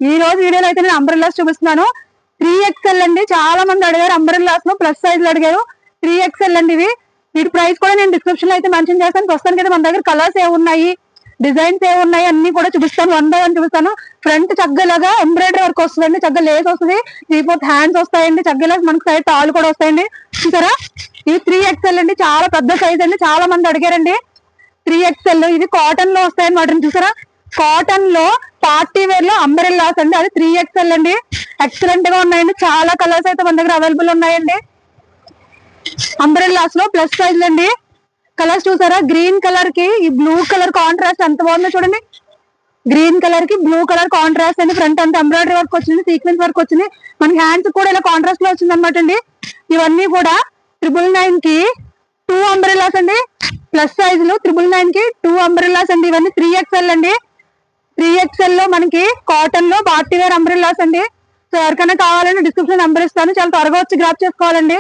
ఈ రోజు వీడియోలో అయితే నేను అంబ్రెల్లాస్ చూపిస్తున్నాను. 3XL అండి. చాలా మంది అడిగారు అంబ్రెల్లాస్ లో, ప్లస్ సైజ్ లో అడిగారు. 3XL అండి ఇవి. వీటి ప్రైస్ కూడా నేను డిస్క్రిప్షన్ లో అయితే మెన్షన్ చేస్తాను. ప్రస్తుతానికి అయితే మన దగ్గర కలర్స్ ఏమున్నాయి, డిజైన్స్ ఏమున్నాయి అన్ని కూడా చూపిస్తాను. 1 by 1 చూపిస్తాను. ఫ్రంట్ చక్కలాగా ఎంబ్రాయిడరీ వర్క్ వస్తుందండి, చక్కగా లేస్ వస్తుంది, 3/4 హ్యాండ్స్ వస్తాయండి, చక్కగా మనకి సైడ్ తాళ్ళు కూడా వస్తాయండి. చూసారా, ఇవి 3XL అండి. చాలా పెద్ద సైజ్ అండి, చాలా మంది అడిగారండి. 3XL ఇవి కాటన్ లో వస్తాయని మాట. చూసారా, కాటన్ లో పార్టీ వేర్ లో అంబ్రెల్లాస్ అండి. అది 3XL అండి. ఎక్సలెంట్ గా ఉన్నాయండి. చాలా కలర్స్ అయితే మన దగ్గర అవైలబుల్ ఉన్నాయండి. అంబ్రెల్లాస్ లో ప్లస్ సైజ్ అండి. కలర్స్ చూసారా, గ్రీన్ కలర్ కి ఈ బ్లూ కలర్ కాంట్రాస్ట్ ఎంత బాగుందో చూడండి. గ్రీన్ కలర్ కి బ్లూ కలర్ కాంట్రాస్ట్ అండి. ఫ్రంట్ అంతా ఎంబ్రాయిడరీ వర్క్ వచ్చింది, సీక్వెన్స్ వర్క్ వచ్చింది. మన హ్యాండ్స్ కూడా ఇలా కాంట్రాస్ట్ లో వచ్చింది అనమాట అండి. ఇవన్నీ కూడా 999 కి 2 అంబ్రెల్లాస్ అండి. ప్లస్ సైజ్ లో 999 కి 2 అంబ్రెల్లాస్ అండి. ఇవన్నీ 3XL అండి. 3XL లో మనకి కాటన్ లో పార్టీ వేర్ అంబ్రెల్లాస్ అండి. సో ఎవరికైనా కావాలంటే డిస్క్రిప్షన్ నెంబర్ ఇస్తాను, చాలా త్వరగా వచ్చి గ్రాప్ చేసుకోవాలండి.